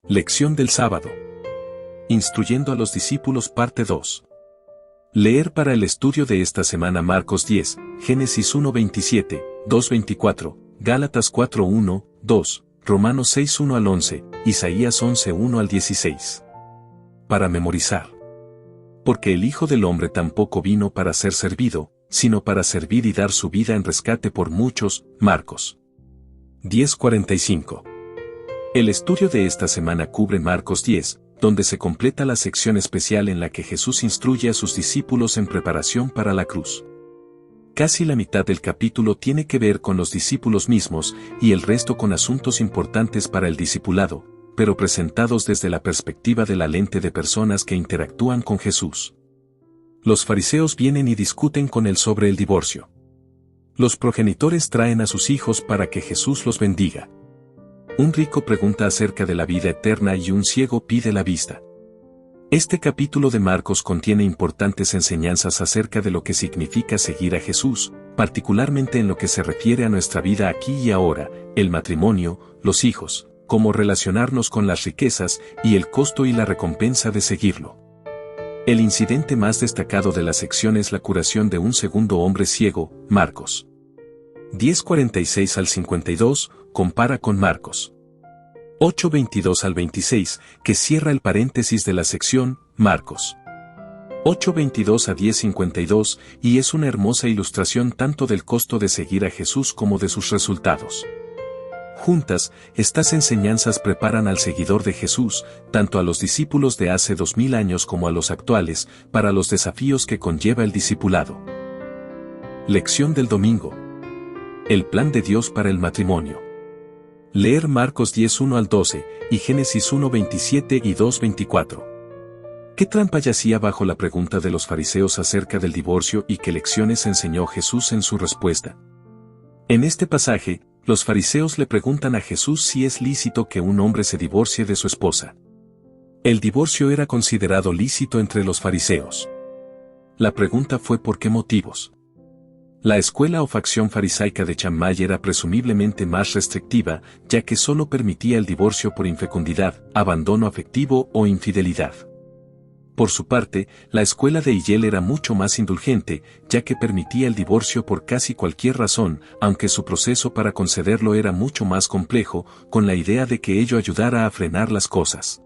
Lección del sábado. Instruyendo a los discípulos parte 2. Leer para el estudio de esta semana Marcos 10, Génesis 1:27, 2:24, Gálatas 4:1, 2, Romanos 6:1 al 11, Isaías 11:1 al 16. Para memorizar. Porque el Hijo del Hombre tampoco vino para ser servido, sino para servir y dar su vida en rescate por muchos. Marcos 10:45. El estudio de esta semana cubre Marcos 10, donde se completa la sección especial en la que Jesús instruye a sus discípulos en preparación para la cruz. Casi la mitad del capítulo tiene que ver con los discípulos mismos y el resto con asuntos importantes para el discipulado, pero presentados desde la perspectiva de la lente de personas que interactúan con Jesús. Los fariseos vienen y discuten con él sobre el divorcio. Los progenitores traen a sus hijos para que Jesús los bendiga. Un rico pregunta acerca de la vida eterna y un ciego pide la vista. Este capítulo de Marcos contiene importantes enseñanzas acerca de lo que significa seguir a Jesús, particularmente en lo que se refiere a nuestra vida aquí y ahora, el matrimonio, los hijos, cómo relacionarnos con las riquezas y el costo y la recompensa de seguirlo. El incidente más destacado de la sección es la curación de un segundo hombre ciego, Marcos 10:46 al 52, compara con Marcos 8:22 al 26, que cierra el paréntesis de la sección, Marcos 8:22 a 10:52, y es una hermosa ilustración tanto del costo de seguir a Jesús como de sus resultados. Juntas, estas enseñanzas preparan al seguidor de Jesús, tanto a los discípulos de hace 2000 años como a los actuales, para los desafíos que conlleva el discipulado. Lección del domingo. El plan de Dios para el matrimonio. Leer Marcos 10:1 al 12 y Génesis 1:27 y 2:24. ¿Qué trampa yacía bajo la pregunta de los fariseos acerca del divorcio y qué lecciones enseñó Jesús en su respuesta? En este pasaje, los fariseos le preguntan a Jesús si es lícito que un hombre se divorcie de su esposa. El divorcio era considerado lícito entre los fariseos. La pregunta fue ¿por qué motivos? La escuela o facción farisaica de Shammai era presumiblemente más restrictiva, ya que solo permitía el divorcio por infecundidad, abandono afectivo o infidelidad. Por su parte, la escuela de Hillel era mucho más indulgente, ya que permitía el divorcio por casi cualquier razón, aunque su proceso para concederlo era mucho más complejo, con la idea de que ello ayudara a frenar las cosas.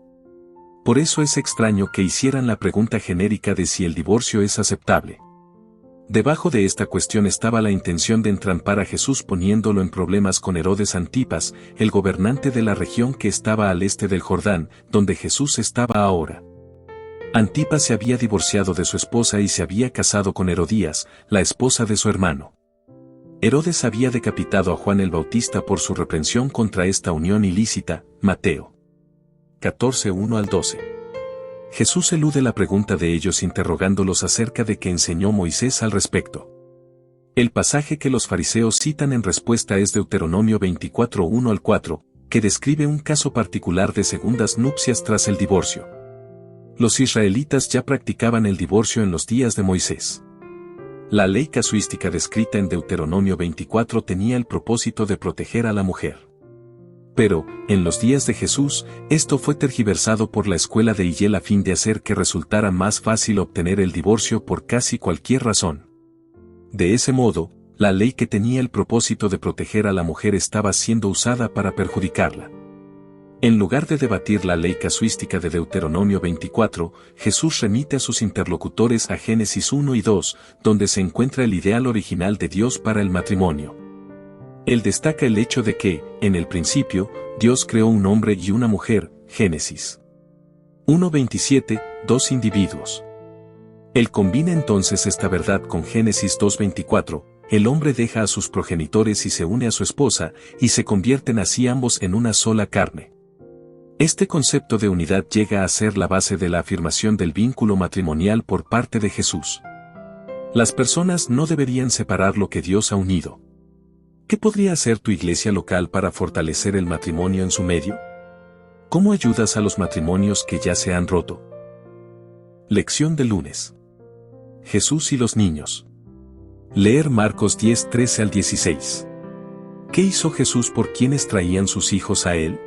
Por eso es extraño que hicieran la pregunta genérica de si el divorcio es aceptable. Debajo de esta cuestión estaba la intención de entrampar a Jesús poniéndolo en problemas con Herodes Antipas, el gobernante de la región que estaba al este del Jordán, donde Jesús estaba ahora. Antipas se había divorciado de su esposa y se había casado con Herodías, la esposa de su hermano. Herodes había decapitado a Juan el Bautista por su reprensión contra esta unión ilícita, Mateo 14:1 al 12. Jesús elude la pregunta de ellos interrogándolos acerca de qué enseñó Moisés al respecto. El pasaje que los fariseos citan en respuesta es Deuteronomio 24:1 al 4, que describe un caso particular de segundas nupcias tras el divorcio. Los israelitas ya practicaban el divorcio en los días de Moisés. La ley casuística descrita en Deuteronomio 24 tenía el propósito de proteger a la mujer. Pero, en los días de Jesús, esto fue tergiversado por la escuela de Hillel a fin de hacer que resultara más fácil obtener el divorcio por casi cualquier razón. De ese modo, la ley que tenía el propósito de proteger a la mujer estaba siendo usada para perjudicarla. En lugar de debatir la ley casuística de Deuteronomio 24, Jesús remite a sus interlocutores a Génesis 1 y 2, donde se encuentra el ideal original de Dios para el matrimonio. Él destaca el hecho de que, en el principio, Dios creó un hombre y una mujer, Génesis 1:27, dos individuos. Él combina entonces esta verdad con Génesis 2:24, el hombre deja a sus progenitores y se une a su esposa, y se convierten así ambos en una sola carne. Este concepto de unidad llega a ser la base de la afirmación del vínculo matrimonial por parte de Jesús. Las personas no deberían separar lo que Dios ha unido. ¿Qué podría hacer tu iglesia local para fortalecer el matrimonio en su medio? ¿Cómo ayudas a los matrimonios que ya se han roto? Lección de lunes. Jesús y los niños. Leer Marcos 10:13 al 16. ¿Qué hizo Jesús por quienes traían sus hijos a él?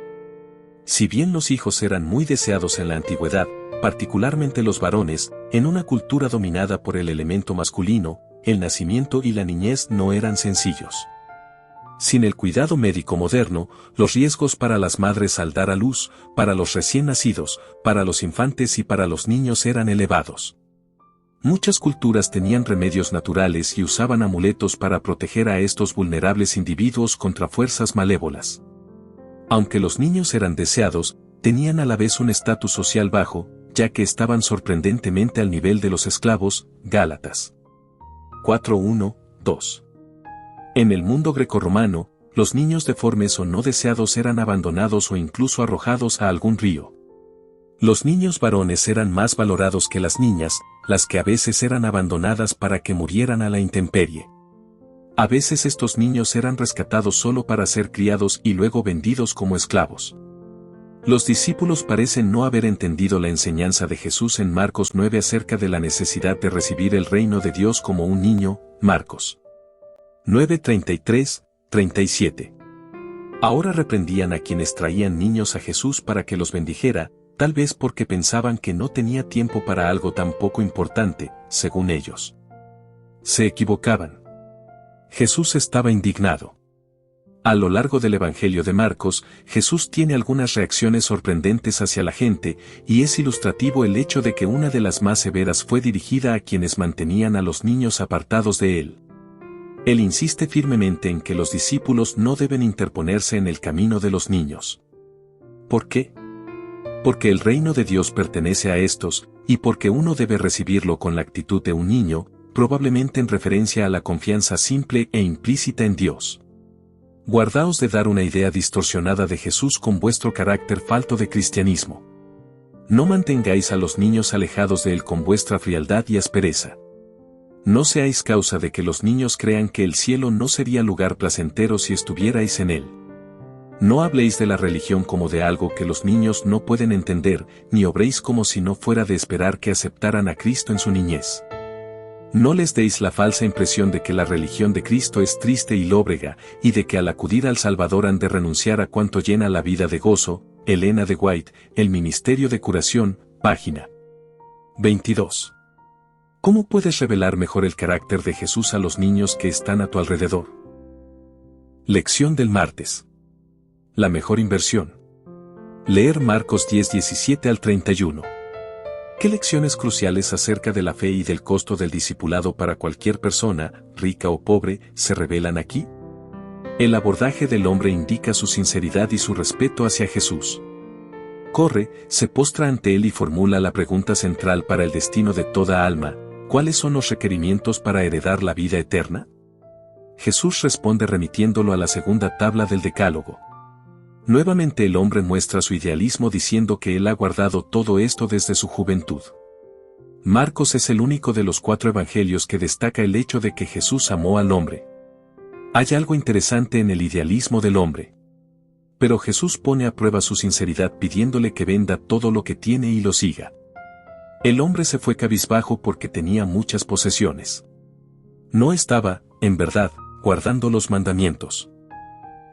Si bien los hijos eran muy deseados en la antigüedad, particularmente los varones, en una cultura dominada por el elemento masculino, el nacimiento y la niñez no eran sencillos. Sin el cuidado médico moderno, los riesgos para las madres al dar a luz, para los recién nacidos, para los infantes y para los niños eran elevados. Muchas culturas tenían remedios naturales y usaban amuletos para proteger a estos vulnerables individuos contra fuerzas malévolas. Aunque los niños eran deseados, tenían a la vez un estatus social bajo, ya que estaban sorprendentemente al nivel de los esclavos. Gálatas 4:1-2. En el mundo grecorromano, los niños deformes o no deseados eran abandonados o incluso arrojados a algún río. Los niños varones eran más valorados que las niñas, las que a veces eran abandonadas para que murieran a la intemperie. A veces estos niños eran rescatados solo para ser criados y luego vendidos como esclavos. Los discípulos parecen no haber entendido la enseñanza de Jesús en Marcos 9 acerca de la necesidad de recibir el reino de Dios como un niño. Marcos 9:33-37. Ahora reprendían a quienes traían niños a Jesús para que los bendijera, tal vez porque pensaban que no tenía tiempo para algo tan poco importante, según ellos. Se equivocaban. Jesús estaba indignado. A lo largo del Evangelio de Marcos, Jesús tiene algunas reacciones sorprendentes hacia la gente, y es ilustrativo el hecho de que una de las más severas fue dirigida a quienes mantenían a los niños apartados de él. Él insiste firmemente en que los discípulos no deben interponerse en el camino de los niños. ¿Por qué? Porque el reino de Dios pertenece a estos, y porque uno debe recibirlo con la actitud de un niño, probablemente en referencia a la confianza simple e implícita en Dios. Guardaos de dar una idea distorsionada de Jesús con vuestro carácter falto de cristianismo. No mantengáis a los niños alejados de él con vuestra frialdad y aspereza. No seáis causa de que los niños crean que el cielo no sería lugar placentero si estuvierais en él. No habléis de la religión como de algo que los niños no pueden entender, ni obréis como si no fuera de esperar que aceptaran a Cristo en su niñez. No les deis la falsa impresión de que la religión de Cristo es triste y lóbrega, y de que al acudir al Salvador han de renunciar a cuanto llena la vida de gozo. Elena de White, El Ministerio de Curación, página 22. ¿Cómo puedes revelar mejor el carácter de Jesús a los niños que están a tu alrededor? Lección del martes. La mejor inversión. Leer Marcos 10:17-31. ¿Qué lecciones cruciales acerca de la fe y del costo del discipulado para cualquier persona, rica o pobre, se revelan aquí? El abordaje del hombre indica su sinceridad y su respeto hacia Jesús. Corre, se postra ante él y formula la pregunta central para el destino de toda alma: ¿cuáles son los requerimientos para heredar la vida eterna? Jesús responde remitiéndolo a la segunda tabla del Decálogo. Nuevamente el hombre muestra su idealismo diciendo que él ha guardado todo esto desde su juventud. Marcos es el único de los 4 evangelios que destaca el hecho de que Jesús amó al hombre. Hay algo interesante en el idealismo del hombre. Pero Jesús pone a prueba su sinceridad pidiéndole que venda todo lo que tiene y lo siga. El hombre se fue cabizbajo porque tenía muchas posesiones. No estaba, en verdad, guardando los mandamientos.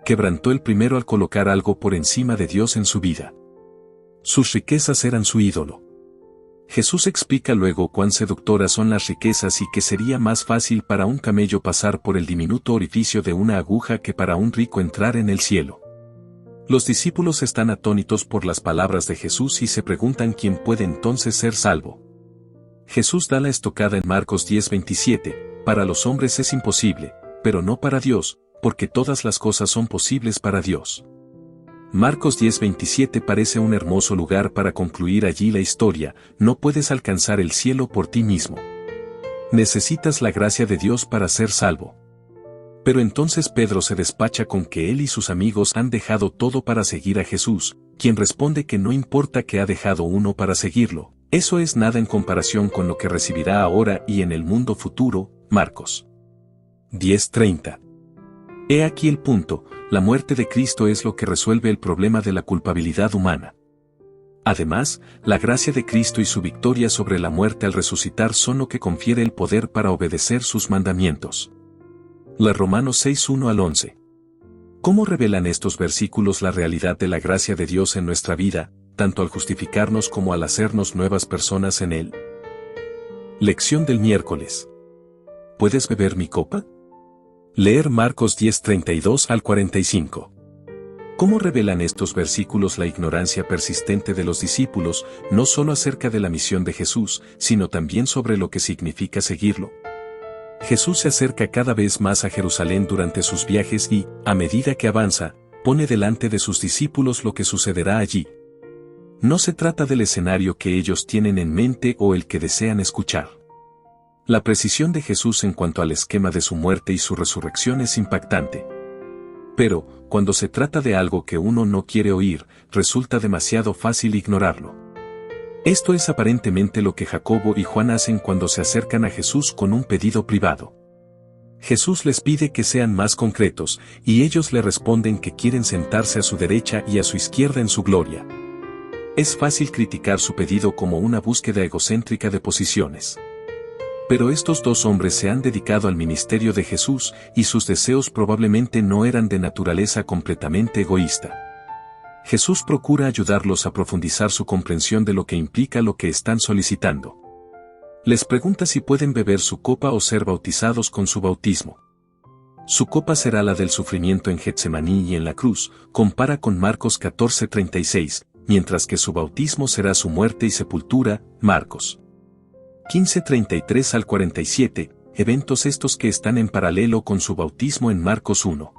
Quebrantó el primero al colocar algo por encima de Dios en su vida. Sus riquezas eran su ídolo. Jesús explica luego cuán seductoras son las riquezas y que sería más fácil para un camello pasar por el diminuto orificio de una aguja que para un rico entrar en el cielo. Los discípulos están atónitos por las palabras de Jesús y se preguntan quién puede entonces ser salvo. Jesús da la estocada en Marcos 10:27, para los hombres es imposible, pero no para Dios, porque todas las cosas son posibles para Dios. Marcos 10:27 parece un hermoso lugar para concluir allí la historia. No puedes alcanzar el cielo por ti mismo. Necesitas la gracia de Dios para ser salvo. Pero entonces Pedro se despacha con que él y sus amigos han dejado todo para seguir a Jesús, quien responde que no importa que ha dejado uno para seguirlo, eso es nada en comparación con lo que recibirá ahora y en el mundo futuro. Marcos 10:30. He aquí el punto: la muerte de Cristo es lo que resuelve el problema de la culpabilidad humana. Además, la gracia de Cristo y su victoria sobre la muerte al resucitar son lo que confiere el poder para obedecer sus mandamientos. Romanos 6:1-11. ¿Cómo revelan estos versículos la realidad de la gracia de Dios en nuestra vida, tanto al justificarnos como al hacernos nuevas personas en Él? Lección del miércoles. ¿Puedes beber mi copa? Leer Marcos 10:32 al 45. ¿Cómo revelan estos versículos la ignorancia persistente de los discípulos, no solo acerca de la misión de Jesús, sino también sobre lo que significa seguirlo? Jesús se acerca cada vez más a Jerusalén durante sus viajes y, a medida que avanza, pone delante de sus discípulos lo que sucederá allí. No se trata del escenario que ellos tienen en mente o el que desean escuchar. La precisión de Jesús en cuanto al esquema de su muerte y su resurrección es impactante. Pero, cuando se trata de algo que uno no quiere oír, resulta demasiado fácil ignorarlo. Esto es aparentemente lo que Jacobo y Juan hacen cuando se acercan a Jesús con un pedido privado. Jesús les pide que sean más concretos, y ellos le responden que quieren sentarse a su derecha y a su izquierda en su gloria. Es fácil criticar su pedido como una búsqueda egocéntrica de posiciones. Pero estos dos hombres se han dedicado al ministerio de Jesús y sus deseos probablemente no eran de naturaleza completamente egoísta. Jesús procura ayudarlos a profundizar su comprensión de lo que implica lo que están solicitando. Les pregunta si pueden beber su copa o ser bautizados con su bautismo. Su copa será la del sufrimiento en Getsemaní y en la cruz, compara con Marcos 14:36, mientras que su bautismo será su muerte y sepultura, Marcos 15:33 al 47, eventos estos que están en paralelo con su bautismo en Marcos 1.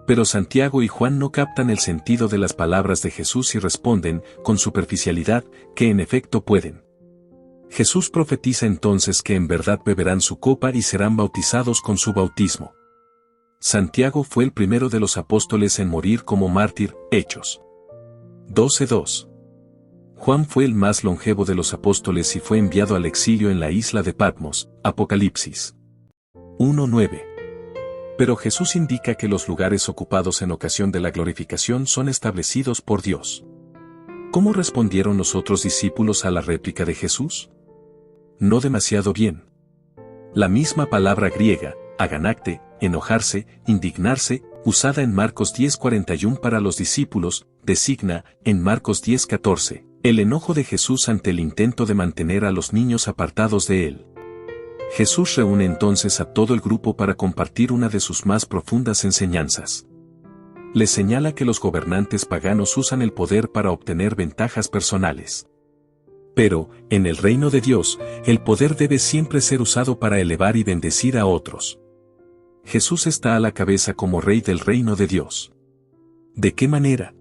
Pero Santiago y Juan no captan el sentido de las palabras de Jesús y responden, con superficialidad, que en efecto pueden. Jesús profetiza entonces que en verdad beberán su copa y serán bautizados con su bautismo. Santiago fue el primero de los apóstoles en morir como mártir, Hechos 12:2. Juan fue el más longevo de los apóstoles y fue enviado al exilio en la isla de Patmos, Apocalipsis 1:9. Pero Jesús indica que los lugares ocupados en ocasión de la glorificación son establecidos por Dios. ¿Cómo respondieron los otros discípulos a la réplica de Jesús? No demasiado bien. La misma palabra griega, aganacte, enojarse, indignarse, usada en Marcos 10:41 para los discípulos, designa, en Marcos 10:14, el enojo de Jesús ante el intento de mantener a los niños apartados de él. Jesús reúne entonces a todo el grupo para compartir una de sus más profundas enseñanzas. Les señala que los gobernantes paganos usan el poder para obtener ventajas personales. Pero, en el reino de Dios, el poder debe siempre ser usado para elevar y bendecir a otros. Jesús está a la cabeza como rey del reino de Dios. ¿De qué manera?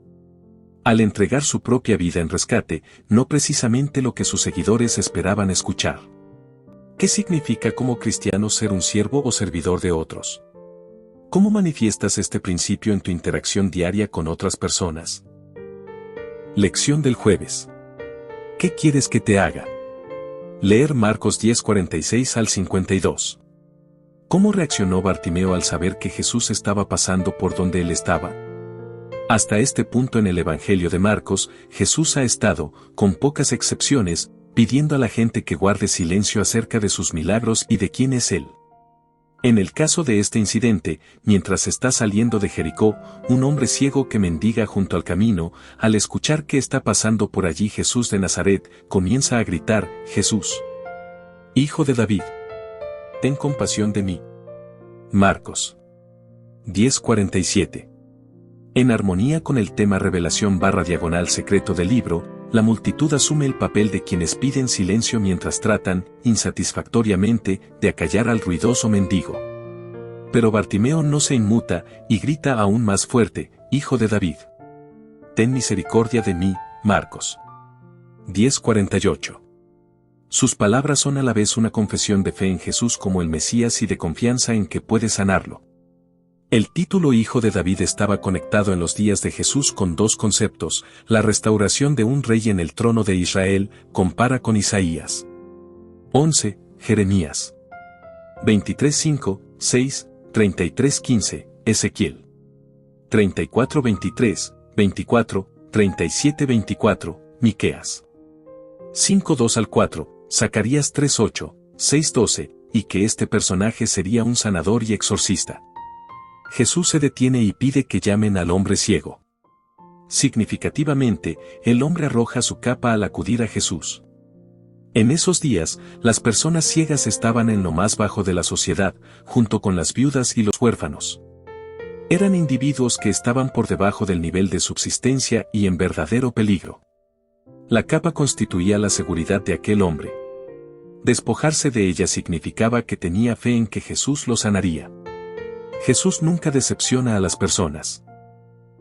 Al entregar su propia vida en rescate, no precisamente lo que sus seguidores esperaban escuchar. ¿Qué significa como cristiano ser un siervo o servidor de otros? ¿Cómo manifiestas este principio en tu interacción diaria con otras personas? Lección del jueves. ¿Qué quieres que te haga? Leer Marcos 10:46 al 52. ¿Cómo reaccionó Bartimeo al saber que Jesús estaba pasando por donde él estaba? Hasta este punto en el Evangelio de Marcos, Jesús ha estado, con pocas excepciones, pidiendo a la gente que guarde silencio acerca de sus milagros y de quién es Él. En el caso de este incidente, mientras está saliendo de Jericó, un hombre ciego que mendiga junto al camino, al escuchar que está pasando por allí Jesús de Nazaret, comienza a gritar, «Jesús, Hijo de David, ten compasión de mí». Marcos 10:47. En armonía con el tema revelación/secreto del libro, la multitud asume el papel de quienes piden silencio mientras tratan, insatisfactoriamente, de acallar al ruidoso mendigo. Pero Bartimeo no se inmuta, y grita aún más fuerte, «Hijo de David, ten misericordia de mí». Marcos 10:48. Sus palabras son a la vez una confesión de fe en Jesús como el Mesías y de confianza en que puede sanarlo. El título Hijo de David estaba conectado en los días de Jesús con dos conceptos: la restauración de un rey en el trono de Israel, compara con Isaías 11, Jeremías 23:5, 6, 33:15, Ezequiel 34:23, 24, 37:24, Miqueas 5:2 al 4, Zacarías 3:8, 6:12, y que este personaje sería un sanador y exorcista. Jesús se detiene y pide que llamen al hombre ciego. Significativamente, el hombre arroja su capa al acudir a Jesús. En esos días, las personas ciegas estaban en lo más bajo de la sociedad, junto con las viudas y los huérfanos. Eran individuos que estaban por debajo del nivel de subsistencia y en verdadero peligro. La capa constituía la seguridad de aquel hombre. Despojarse de ella significaba que tenía fe en que Jesús lo sanaría. Jesús nunca decepciona a las personas.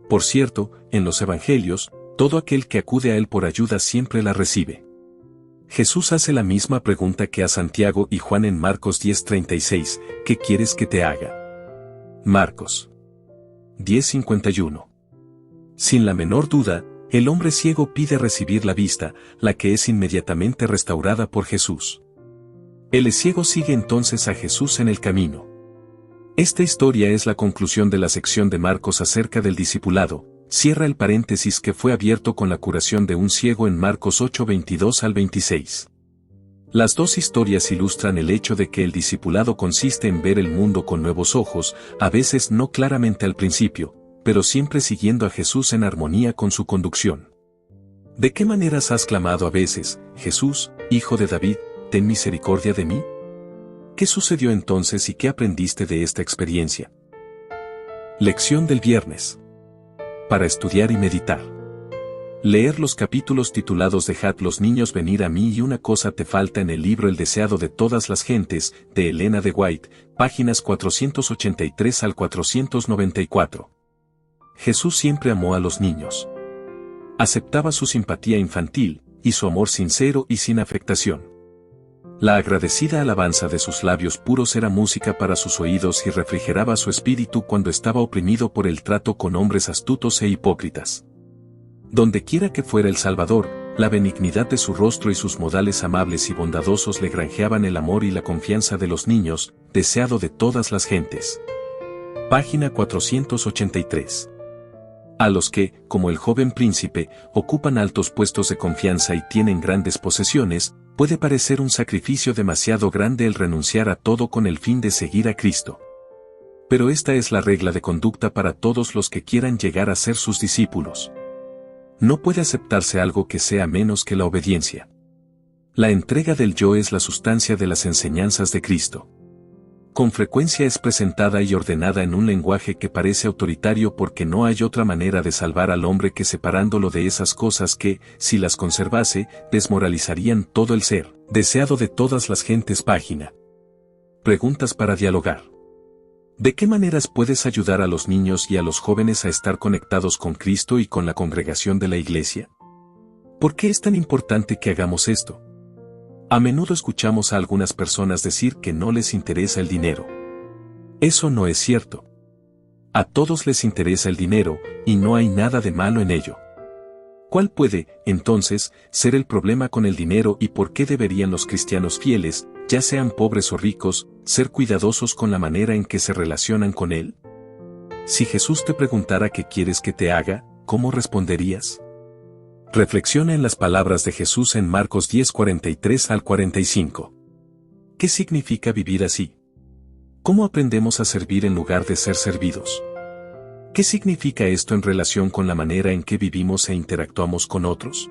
Por cierto, en los evangelios, todo aquel que acude a él por ayuda siempre la recibe. Jesús hace la misma pregunta que a Santiago y Juan en Marcos 10:36, ¿qué quieres que te haga? Marcos 10:51. Sin la menor duda, el hombre ciego pide recibir la vista, la que es inmediatamente restaurada por Jesús. El ciego sigue entonces a Jesús en el camino. Esta historia es la conclusión de la sección de Marcos acerca del discipulado. Cierra el paréntesis que fue abierto con la curación de un ciego en Marcos 8:22 al 26. Las dos historias ilustran el hecho de que el discipulado consiste en ver el mundo con nuevos ojos, a veces no claramente al principio, pero siempre siguiendo a Jesús en armonía con su conducción. ¿De qué maneras has clamado a veces, Jesús, Hijo de David, ten misericordia de mí? ¿Qué sucedió entonces y qué aprendiste de esta experiencia? Lección del viernes. Para estudiar y meditar. Leer los capítulos titulados Dejad los niños venir a mí y una cosa te falta en el libro El deseado de todas las gentes, de Elena de White, páginas 483 al 494. Jesús siempre amó a los niños. Aceptaba su simpatía infantil, y su amor sincero y sin afectación. La agradecida alabanza de sus labios puros era música para sus oídos y refrigeraba su espíritu cuando estaba oprimido por el trato con hombres astutos e hipócritas. Dondequiera que fuera el Salvador, la benignidad de su rostro y sus modales amables y bondadosos le granjeaban el amor y la confianza de los niños, deseado de todas las gentes. Página 483. A los que, como el joven príncipe, ocupan altos puestos de confianza y tienen grandes posesiones, puede parecer un sacrificio demasiado grande el renunciar a todo con el fin de seguir a Cristo. Pero esta es la regla de conducta para todos los que quieran llegar a ser sus discípulos. No puede aceptarse algo que sea menos que la obediencia. La entrega del yo es la sustancia de las enseñanzas de Cristo. Con frecuencia es presentada y ordenada en un lenguaje que parece autoritario porque no hay otra manera de salvar al hombre que separándolo de esas cosas que, si las conservase, desmoralizarían todo el ser, deseado de todas las gentes. Página. Preguntas para dialogar. ¿De qué maneras puedes ayudar a los niños y a los jóvenes a estar conectados con Cristo y con la congregación de la Iglesia? ¿Por qué es tan importante que hagamos esto? A menudo escuchamos a algunas personas decir que no les interesa el dinero. Eso no es cierto. A todos les interesa el dinero, y no hay nada de malo en ello. ¿Cuál puede, entonces, ser el problema con el dinero y por qué deberían los cristianos fieles, ya sean pobres o ricos, ser cuidadosos con la manera en que se relacionan con él? Si Jesús te preguntara qué quieres que te haga, ¿cómo responderías? Reflexiona en las palabras de Jesús en Marcos 10:43 al 45. ¿Qué significa vivir así? ¿Cómo aprendemos a servir en lugar de ser servidos? ¿Qué significa esto en relación con la manera en que vivimos e interactuamos con otros?